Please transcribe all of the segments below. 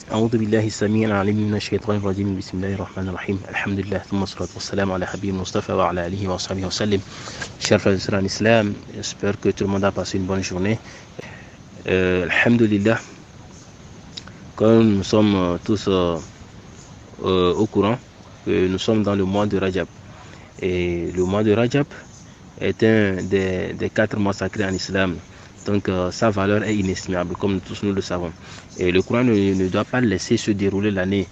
أعوذ بالله السميع العليم من الشيطان الرجيم بسم الله الرحمن الرحيم الحمد لله ثم الصلاة والسلام على حبيب المصطفى وعلى آله وصحبه وسلم. Chers frères et sœurs en islam, j'espère que tout le monde a passé une bonne journée. Alhamdulillah, comme nous sommes tous au courant que nous sommes dans le mois de Rajab. Et le mois de Rajab est un des 4 mois sacrés en islam. Donc sa valeur est inestimable, comme tous nous le savons. Et le Coran ne doit pas laisser se dérouler l'année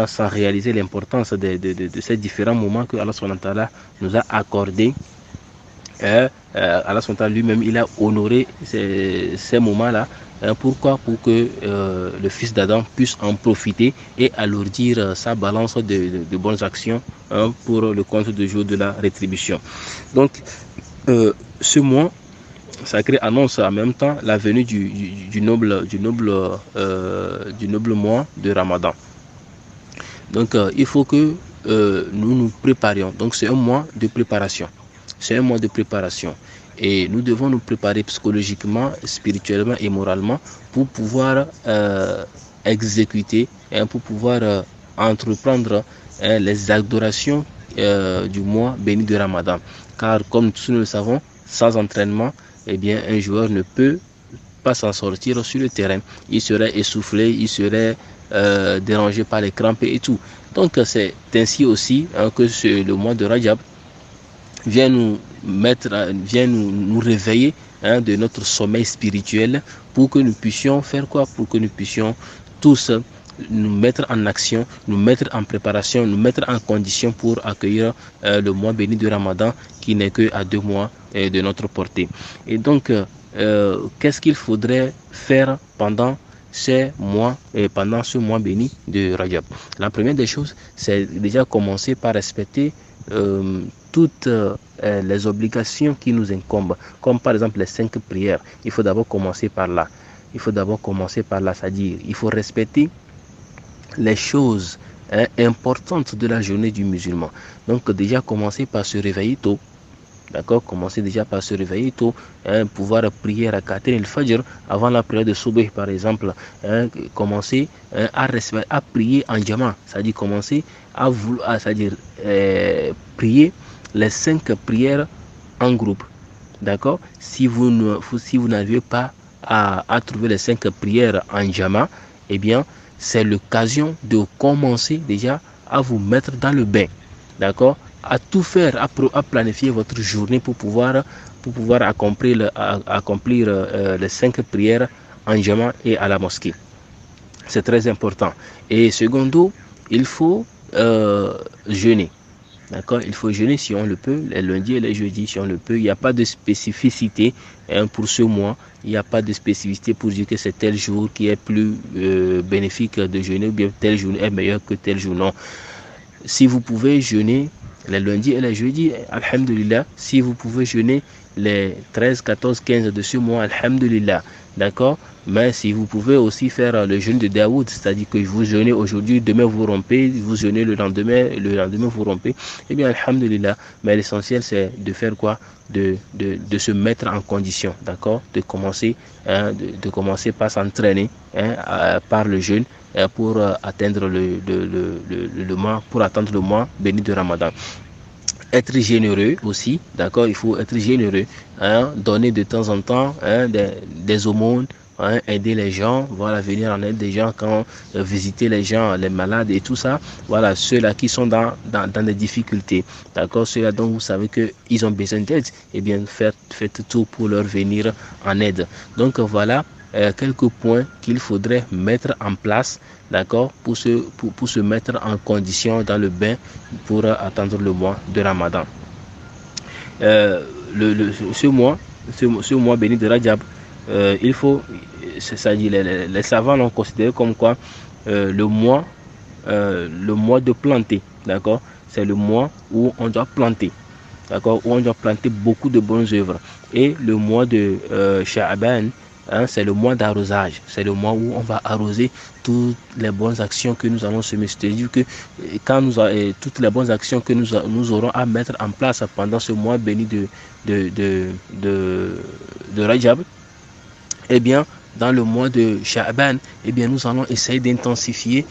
sans réaliser l'importance de ces différents moments que Allah subhanahu wa ta'ala nous a accordés. Allah subhanahu wa ta'ala lui-même, il a honoré ces moments-là. Pourquoi? Pour que le fils d'Adam puisse en profiter et alourdir sa balance de bonnes actions pour le compte du jour de la rétribution. Donc, ce mois sacré annonce en même temps la venue du noble mois de Ramadan. Donc il faut que nous nous préparions. Donc c'est un mois de préparation. C'est un mois de préparation. Et nous devons nous préparer psychologiquement, spirituellement et moralement pour pouvoir exécuter, pour pouvoir entreprendre les adorations du mois béni de Ramadan. Car comme tous nous le savons, sans entraînement, eh bien, un joueur ne peut pas s'en sortir sur le terrain. Il serait essoufflé, il serait dérangé par les crampes et tout. Donc, c'est ainsi aussi que le mois de Rajab vient nous réveiller de notre sommeil spirituel pour que nous puissions faire quoi? Pour que nous puissions tous nous mettre en action, nous mettre en préparation, nous mettre en condition pour accueillir le mois béni de Ramadan qui n'est que à 2 mois de notre portée. Et donc, qu'est-ce qu'il faudrait faire pendant ce mois béni de Rajab? La première des choses, c'est déjà commencer par respecter toutes les obligations qui nous incombent, comme par exemple les 5 prières. Il faut d'abord commencer par là. C'est-à-dire il faut respecter les choses importantes de la journée du musulman. Donc déjà commencer par se réveiller tôt. D'accord, commencer déjà par se réveiller tôt, pouvoir prier à Rak'atayn al-Fajr avant la prière de Subh par exemple, commencer à prier en jama, c'est-à-dire commencer à prier les 5 prières en groupe. D'accord, si vous n'arrivez pas à trouver les 5 prières en jama, eh bien c'est l'occasion de commencer déjà à vous mettre dans le bain. D'accord, à tout faire, à planifier votre journée pour pouvoir accomplir les 5 prières en jama et à la mosquée. C'est très important. Et secondo, il faut jeûner. D'accord, il faut jeûner si on le peut, les lundis et les jeudis si on le peut. Il n'y a pas de spécificité pour ce mois. Il n'y a pas de spécificité pour dire que c'est tel jour qui est plus bénéfique de jeûner ou bien tel jour est meilleur que tel jour. Non. Si vous pouvez jeûner les lundis et les jeudis, alhamdulillah. Si vous pouvez jeûner les 13, 14, 15 de ce mois, alhamdulillah. D'accord? Mais si vous pouvez aussi faire le jeûne de Daoud, c'est-à-dire que vous jeûnez aujourd'hui, demain vous rompez, vous jeûnez le lendemain vous rompez, eh bien alhamdulillah. Mais l'essentiel c'est de faire quoi? De se mettre en condition, d'accord? De commencer par s'entraîner par le jeûne pour atteindre le mois, pour attendre le mois béni de Ramadan. Être généreux aussi, d'accord? Il faut être généreux, donner de temps en temps des aumônes, aider les gens, voilà, venir en aide des gens quand visiter les gens, les malades et tout ça, voilà, ceux-là qui sont dans des difficultés, d'accord? Ceux-là dont vous savez qu'ils ont besoin d'aide, eh bien faites tout pour leur venir en aide. Donc voilà quelques points qu'il faudrait mettre en place, d'accord, pour se mettre en condition dans le bain pour attendre le mois de Ramadan. Ce mois béni de Rajab, il faut, c'est-à-dire les savants l'ont considéré comme quoi le mois de planter, d'accord, c'est le mois où on doit planter, d'accord, où on doit planter beaucoup de bonnes œuvres. Et le mois de Sha'ban, c'est le mois d'arrosage, c'est le mois où on va arroser toutes les bonnes actions que nous allons semer. C'est-à-dire que quand toutes les bonnes actions que nous aurons à mettre en place pendant ce mois béni de Rajab, eh bien dans le mois de Sha'ban, eh bien, nous allons essayer d'intensifier,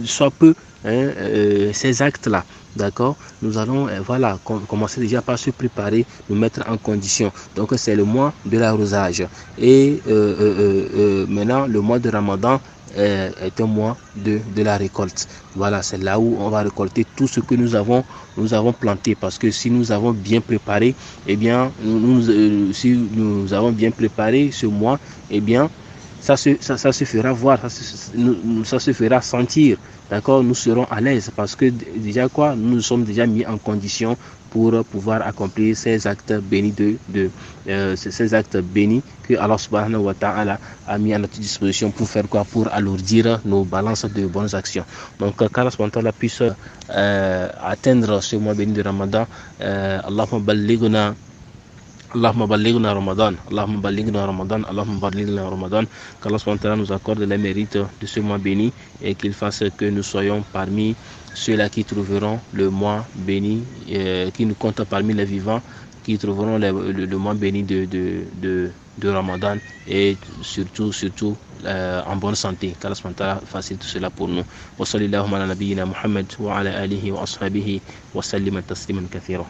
soit peu, ces actes-là. D'accord? Nous allons voilà, commencer déjà par se préparer, nous mettre en condition. Donc, c'est le mois de l'arrosage. Et maintenant, le mois de Ramadan est un mois de la récolte. Voilà, c'est là où on va récolter tout ce que nous avons planté. Parce que si nous avons bien préparé, eh bien, si nous avons bien préparé ce mois, eh bien, ça se fera voir, ça se fera sentir. D'accord, nous serons à l'aise parce que déjà quoi, nous nous sommes déjà mis en condition pour pouvoir accomplir ces actes bénis ces actes bénis que Allah subhanahu wa ta'ala a mis à notre disposition pour faire quoi, pour alourdir nos balances de bonnes actions. Donc qu'Allah subhanahu wa ta'ala puisse atteindre ce mois béni de Ramadan. Allahumma ballighna Allahumma ballighna Ramadan, Allahumma ballighna Ramadan, Allahumma ballighna Ramadan, qu'Allah subhanahu wa ta'ala nous accorde les mérites de ce mois béni et qu'il fasse que nous soyons parmi ceux-là qui trouveront le mois béni, qui nous comptent parmi les vivants, qui trouveront le mois béni de Ramadan et surtout en bonne santé. Qu'Allah subhanahu wa ta'ala facilite tout cela pour nous. Wa sallallahu ala nabiyyina Muhammad wa ala alihi wa ashabihi wa sallima tasliman kathira.